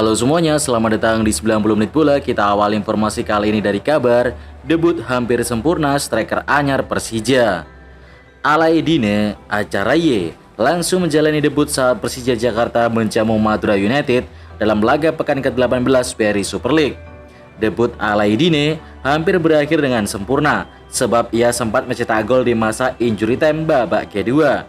Halo semuanya, selamat datang di 90 menit bola. Kita awal informasi kali ini dari kabar debut hampir sempurna striker anyar Persija. Alaidine Acaraye langsung menjalani debut saat Persija Jakarta menjamu Madura United dalam laga pekan ke-18 BRI Super League. Debut Alaidine hampir berakhir dengan sempurna sebab ia sempat mencetak gol di masa injury time babak kedua.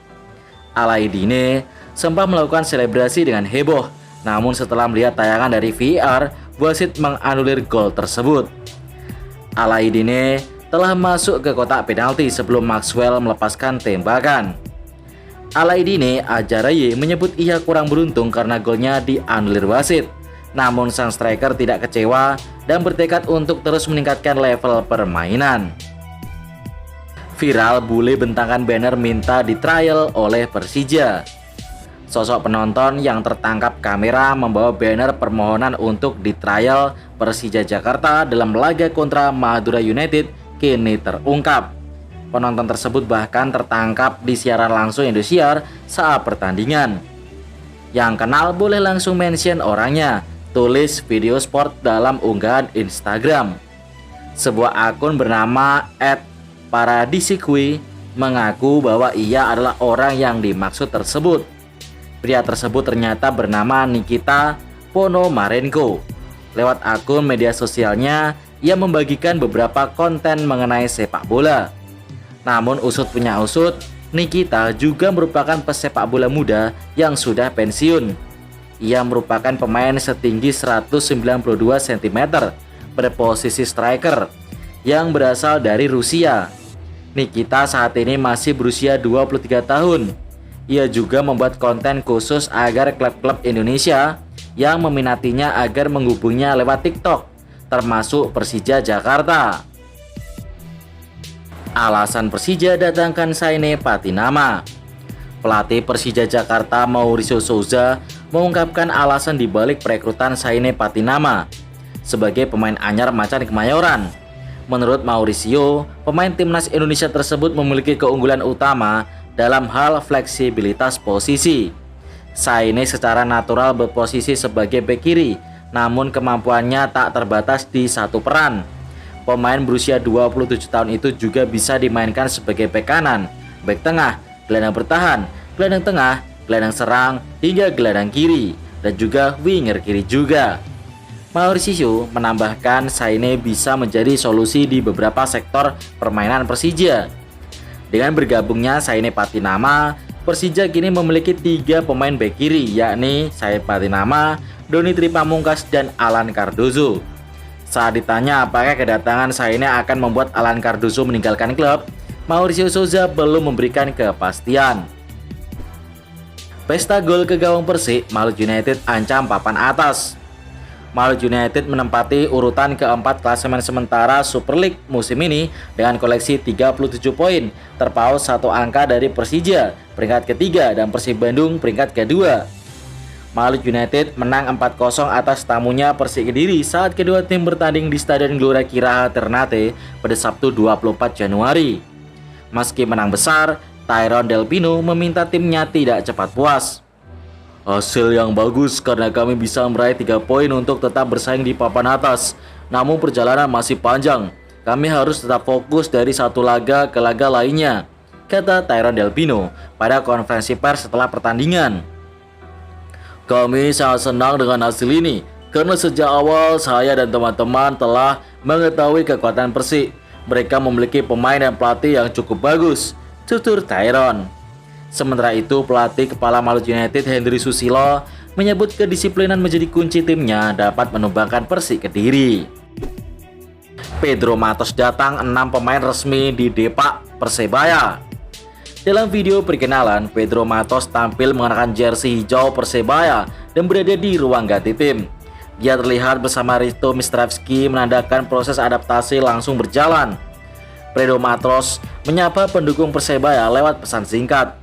Alaidine sempat melakukan selebrasi dengan heboh, namun setelah melihat tayangan dari VAR, wasit menganulir gol tersebut. Alaidine telah masuk ke kotak penalti sebelum Maxwell melepaskan tembakan. Alaidine Acaraye menyebut ia kurang beruntung karena golnya dianulir wasit. Namun sang striker tidak kecewa dan bertekad untuk terus meningkatkan level permainan. Viral bule bentangkan banner minta di trial oleh Persija. Sosok penonton yang tertangkap kamera membawa banner permohonan untuk di trial Persija Jakarta dalam laga kontra Madura United kini terungkap. Penonton tersebut bahkan tertangkap di siaran langsung Indosiar saat pertandingan. Yang kenal boleh langsung mention orangnya, tulis Video Sport dalam unggahan Instagram. Sebuah akun bernama @paradisikwi mengaku bahwa ia adalah orang yang dimaksud tersebut. Pria tersebut ternyata bernama Nikita Ponomarenko. Lewat akun media sosialnya, ia membagikan beberapa konten mengenai sepak bola. Namun usut punya usut, Nikita juga merupakan pesepak bola muda yang sudah pensiun. Ia merupakan pemain setinggi 192 cm berposisi striker yang berasal dari Rusia. Nikita saat ini masih berusia 23 tahun. Ia juga membuat konten khusus agar klub-klub Indonesia yang meminatinya agar menghubunginya lewat TikTok, termasuk Persija Jakarta. Alasan Persija datangkan Saine Patinama. Pelatih Persija Jakarta Mauricio Souza mengungkapkan alasan dibalik perekrutan Saine Patinama sebagai pemain anyar macan Kemayoran. Menurut Mauricio, pemain timnas Indonesia tersebut memiliki keunggulan utama dalam hal fleksibilitas posisi. Saine secara natural berposisi sebagai bek kiri, namun kemampuannya tak terbatas di satu peran. Pemain berusia 27 tahun itu juga bisa dimainkan sebagai bek kanan, bek tengah, gelandang bertahan, gelandang tengah, gelandang serang, hingga gelandang kiri, dan juga winger kiri juga. Mauricio menambahkan Saine bisa menjadi solusi di beberapa sektor permainan Persija. Dengan bergabungnya Saine Patinama, Persija kini memiliki 3 pemain bek kiri, yakni Saine Patinama, Doni Tripamungkas, dan Alan Cardozo. Saat ditanya apakah kedatangan Saine akan membuat Alan Cardozo meninggalkan klub, Mauricio Souza belum memberikan kepastian. Pesta gol ke gawang Persik, Malut United ancam papan atas. Malut United menempati urutan keempat klasemen sementara Super League musim ini dengan koleksi 37 poin, terpaut 1 angka dari Persija peringkat ketiga dan Persib Bandung peringkat kedua. Malut United menang 4-0 atas tamunya Persik Kediri saat kedua tim bertanding di Stadion Gelora Kiraha Ternate pada Sabtu 24 Januari. Meski menang besar, Tyrone Delpino meminta timnya tidak cepat puas. Hasil yang bagus karena kami bisa meraih 3 poin untuk tetap bersaing di papan atas. Namun perjalanan masih panjang. Kami harus tetap fokus dari satu laga ke laga lainnya, kata Tyrone Delpino pada konferensi pers setelah pertandingan. Kami sangat senang dengan hasil ini karena sejak awal saya dan teman-teman telah mengetahui kekuatan Persik. Mereka memiliki pemain dan pelatih yang cukup bagus, tutur Tyrone. Sementara itu, pelatih kepala Malut United Hendry Susilo menyebut kedisiplinan menjadi kunci timnya dapat menumbangkan Persik Kediri. Pedro Matos datang, 6 pemain resmi di Depak Persebaya. Dalam video perkenalan, Pedro Matos tampil mengenakan jersey hijau Persebaya dan berada di ruang ganti tim. Dia terlihat bersama Risto Mistravski menandakan proses adaptasi langsung berjalan. Pedro Matos menyapa pendukung Persebaya lewat pesan singkat.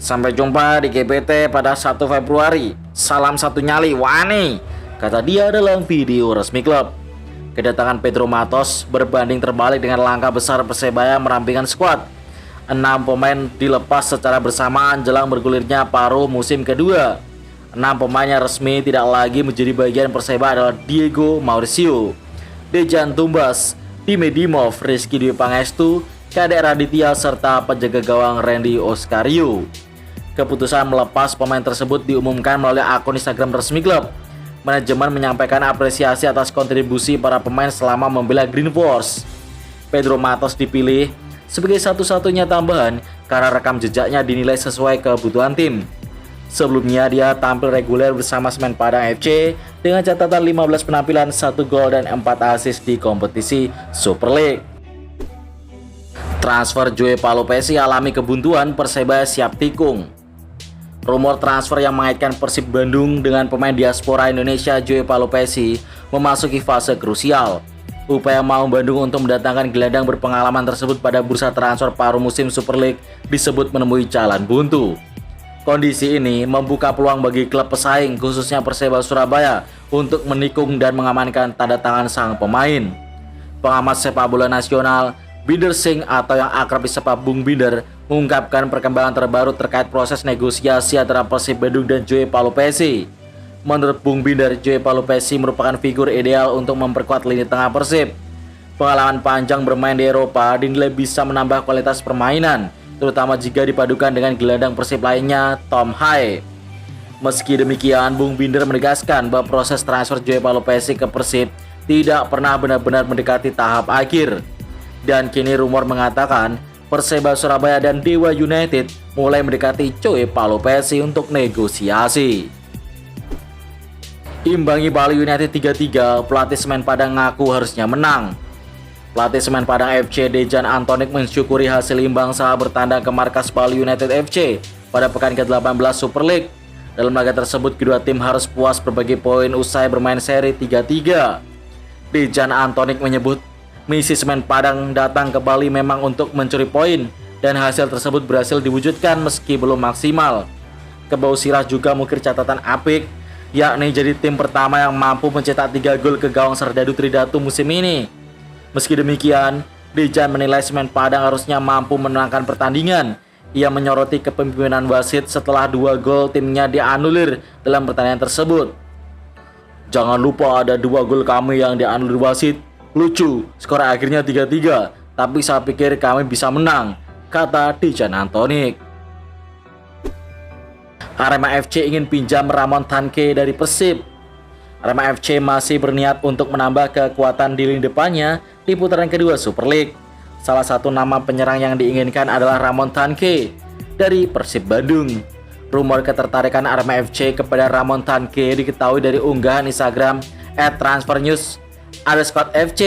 Sampai jumpa di GPT pada 1 Februari. Salam satu nyali, wani, kata dia dalam video resmi klub. Kedatangan Pedro Matos berbanding terbalik dengan langkah besar Persebaya merampingkan skuad. 6 pemain dilepas secara bersamaan jelang bergulirnya paruh musim kedua. 6 pemainnya resmi tidak lagi menjadi bagian Perseba adalah Diego Mauricio, Dejan Tumbas, Dime Dimov, Rizky Dwi Pangestu, Kadek Raditya, serta penjaga gawang Randy Oscario. Keputusan melepas pemain tersebut diumumkan melalui akun Instagram resmi klub. Manajemen menyampaikan apresiasi atas kontribusi para pemain selama membela Green Force. Pedro Matos dipilih sebagai satu-satunya tambahan karena rekam jejaknya dinilai sesuai kebutuhan tim. Sebelumnya dia tampil reguler bersama Semen Padang FC dengan catatan 15 penampilan, 1 gol dan 4 assist di kompetisi Super League. Transfer Joey Palopesi alami kebuntuan, Persebaya siap tikung. Rumor transfer yang mengaitkan Persib Bandung dengan pemain diaspora Indonesia Joey Palopesi memasuki fase krusial. Upaya Maung Bandung untuk mendatangkan gelandang berpengalaman tersebut pada bursa transfer paruh musim Super League disebut menemui jalan buntu. Kondisi ini membuka peluang bagi klub pesaing khususnya Perseba Surabaya untuk menikung dan mengamankan tanda tangan sang pemain. Pengamat sepak bola nasional Binder Singh atau yang akrab disapa Bung Binder mengungkapkan perkembangan terbaru terkait proses negosiasi antara Persib Bandung dan Joey Palopesi. Menurut Bung Binder, Joey Palopesi merupakan figur ideal untuk memperkuat lini tengah Persib. Pengalaman panjang bermain di Eropa dinilai bisa menambah kualitas permainan, terutama jika dipadukan dengan gelandang Persib lainnya, Tom Hai. Meski demikian, Bung Binder menegaskan bahwa proses transfer Joey Palopesi ke Persib tidak pernah benar-benar mendekati tahap akhir. Dan kini rumor mengatakan Perseba Surabaya dan Dewa United mulai mendekati Joey Palopesi untuk negosiasi. Imbangi Bali United 3-3, pelatih Semen Padang ngaku harusnya menang. Pelatih Semen Padang FC Dejan Antonik mensyukuri hasil imbang saat bertandang ke markas Bali United FC pada pekan ke-18 Super League. Dalam laga tersebut, kedua tim harus puas berbagi poin usai bermain seri 3-3. Dejan Antonik menyebut misi Semen Padang datang ke Bali memang untuk mencuri poin dan hasil tersebut berhasil diwujudkan meski belum maksimal. Kebau Sirah juga mengukir catatan apik, yakni jadi tim pertama yang mampu mencetak 3 gol ke gawang Serdadu Tridatu musim ini. Meski demikian, Dejan menilai Semen Padang harusnya mampu menangkan pertandingan. Ia menyoroti kepemimpinan wasit setelah 2 gol timnya dianulir dalam pertandingan tersebut. Jangan lupa ada 2 gol kami yang dianulir wasit. Lucu, skor akhirnya 3-3, tapi saya pikir kami bisa menang, kata Dejan Antonik. Arema FC ingin pinjam Ramon Tanque dari Persib. Arema FC masih berniat untuk menambah kekuatan di lini depannya di putaran kedua Super League. Salah satu nama penyerang yang diinginkan adalah Ramon Tanque dari Persib Bandung. Rumor ketertarikan Arema FC kepada Ramon Tanque diketahui dari unggahan Instagram @transfernews_FC.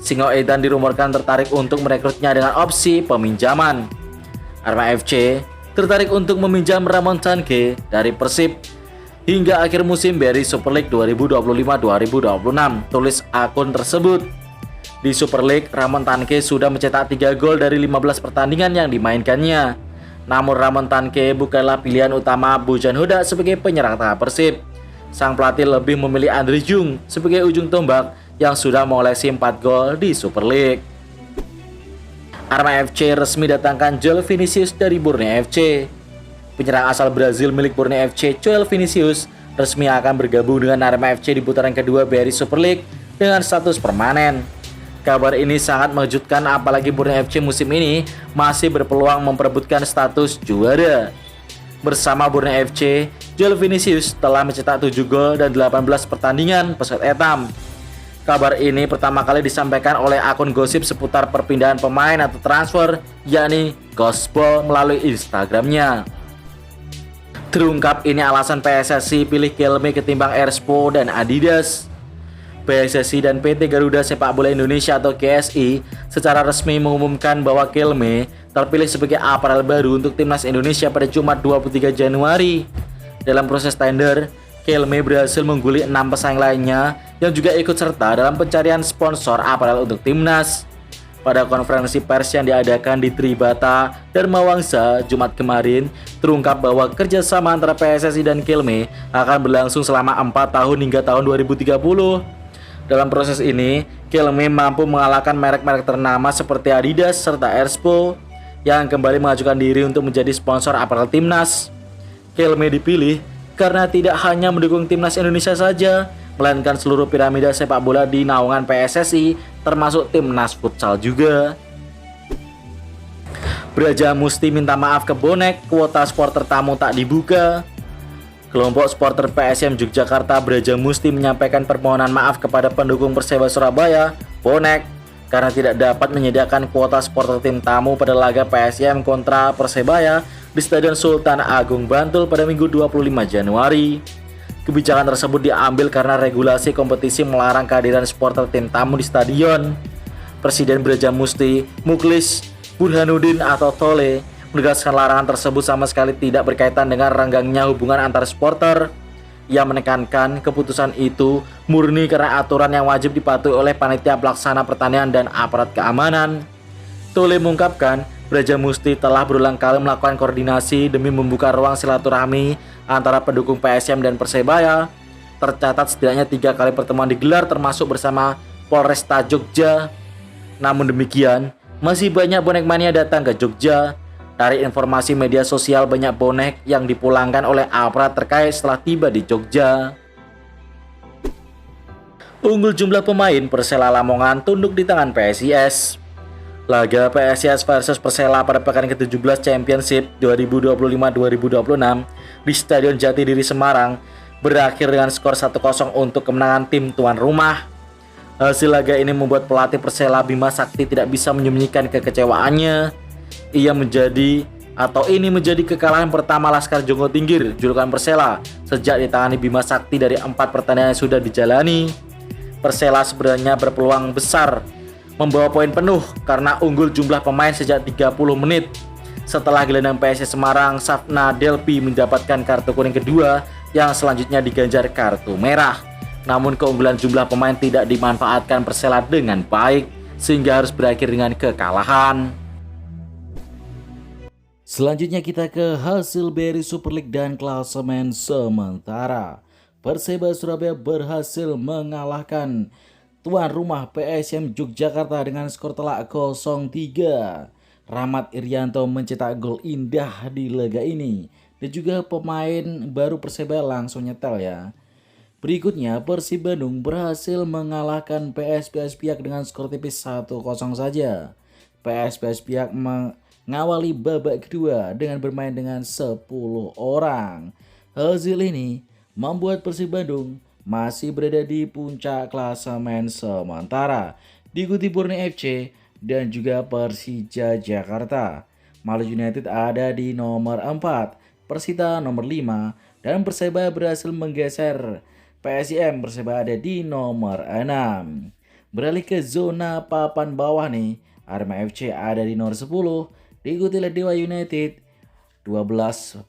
Singoedan dirumorkan tertarik untuk merekrutnya dengan opsi peminjaman. Arema FC tertarik untuk meminjam Ramon Tanque dari Persib hingga akhir musim beri Super League 2025-2026, tulis akun tersebut. Di Super League, Ramon Tanque sudah mencetak 3 gol dari 15 pertandingan yang dimainkannya. Namun Ramon Tanque bukanlah pilihan utama Bojan Hoda sebagai penyerang tengah Persib. Sang pelatih lebih memilih Andre Jung sebagai ujung tombak yang sudah mengoleksi 4 gol di Super League. Arema FC resmi datangkan Joel Vinicius dari Borneo FC. Penyerang asal Brazil milik Borneo FC, Joel Vinicius, resmi akan bergabung dengan Arema FC di putaran kedua BRI Super League dengan status permanen. Kabar ini sangat mengejutkan apalagi Borneo FC musim ini masih berpeluang memperebutkan status juara. Bersama Borneo FC, Joel Vinicius telah mencetak 7 gol dan 18 pertandingan peserta etam. Kabar ini pertama kali disampaikan oleh akun gosip seputar perpindahan pemain atau transfer, yakni Gospel melalui Instagramnya. Terungkap ini alasan PSSI pilih Kelme ketimbang Erspo dan Adidas. PSSI dan PT Garuda Sepak Bola Indonesia atau GSI secara resmi mengumumkan bahwa Kelme terpilih sebagai aparel baru untuk Timnas Indonesia pada Jumat 23 Januari. Dalam proses tender, Kelme berhasil mengguli 6 pesaing lainnya yang juga ikut serta dalam pencarian sponsor aparel untuk Timnas. Pada konferensi pers yang diadakan di Tribata Dharma Wangsa Jumat kemarin, terungkap bahwa kerjasama antara PSSI dan Kelme akan berlangsung selama 4 tahun hingga tahun 2030. Dalam proses ini, Kelme mampu mengalahkan merek-merek ternama seperti Adidas serta Erspo yang kembali mengajukan diri untuk menjadi sponsor aparel Timnas. Kelme dipilih karena tidak hanya mendukung timnas Indonesia saja, melainkan seluruh piramida sepak bola di naungan PSSI, termasuk timnas futsal juga. Brajamusti minta maaf ke bonek, kuota supporter tamu tak dibuka. Kelompok supporter PSM Yogyakarta Brajamusti menyampaikan permohonan maaf kepada pendukung Perseba Surabaya, bonek, karena tidak dapat menyediakan kuota supporter tim tamu pada laga PSM kontra Persebaya di Stadion Sultan Agung Bantul pada Minggu 25 Januari. Kebijakan tersebut diambil karena regulasi kompetisi melarang kehadiran supporter tim tamu di stadion. Presiden Brajamusti, Mukhlis Burhanuddin atau Tole, menegaskan larangan tersebut sama sekali tidak berkaitan dengan renggangnya hubungan antar supporter. Ia menekankan keputusan itu murni karena aturan yang wajib dipatuhi oleh panitia pelaksana pertandingan dan aparat keamanan. Tole mengungkapkan, Brajamusti telah berulang kali melakukan koordinasi demi membuka ruang silaturahmi antara pendukung PSM dan Persebaya. Tercatat setidaknya 3 kali pertemuan digelar termasuk bersama Polresta Jogja. Namun demikian, masih banyak bonek mania datang ke Jogja. Dari informasi media sosial, banyak bonek yang dipulangkan oleh aparat terkait setelah tiba di Jogja. Unggul jumlah pemain, Persela Lamongan tunduk di tangan PSIS. Laga PSIS versus Persela pada pekan ke-17 Championship 2025-2026 di Stadion Jatidiri Semarang berakhir dengan skor 1-0 untuk kemenangan tim tuan rumah. Hasil laga ini membuat pelatih Persela Bima Sakti tidak bisa menyembunyikan kekecewaannya. Ini menjadi kekalahan pertama Laskar Jonggo Tinggir, julukan Persela, sejak ditangani Bima Sakti dari 4 pertandingan yang sudah dijalani. Persela sebenarnya berpeluang besar membawa poin penuh karena unggul jumlah pemain sejak 30 menit. Setelah gelandang PSIS Semarang, Safna Delpi mendapatkan kartu kuning kedua yang selanjutnya diganjar kartu merah. Namun keunggulan jumlah pemain tidak dimanfaatkan Persela dengan baik sehingga harus berakhir dengan kekalahan. Selanjutnya kita ke hasil BRI Super League dan klasemen sementara. Perseba Surabaya berhasil mengalahkan tuan rumah PSM Yogyakarta dengan skor telak 0-3. Rahmat Irianto mencetak gol indah di laga ini. Dan juga pemain baru Persebaya langsung nyetel ya. Berikutnya Persib Bandung berhasil mengalahkan PSPS Piak dengan skor tipis 1-0 saja. PSPS Piak mengawali babak kedua dengan bermain dengan 10 orang. Hasil ini membuat Persib Bandung masih berada di puncak klasemen sementara, diikuti Borneo FC dan juga Persija Jakarta. Malang United ada di nomor 4, Persita nomor 5, dan Persebaya berhasil menggeser PSIM. Persebaya ada di nomor 6. Beralih ke zona papan bawah nih, Arema FC ada di nomor 10, diikuti oleh Dewa United 12,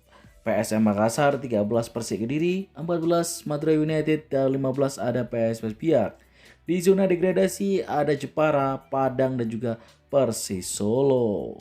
PSM Makassar 13, Persik Kediri 14, Madura United, dan 15 ada PSPS Biak. Di zona degradasi ada Jepara, Padang, dan juga Persis Solo.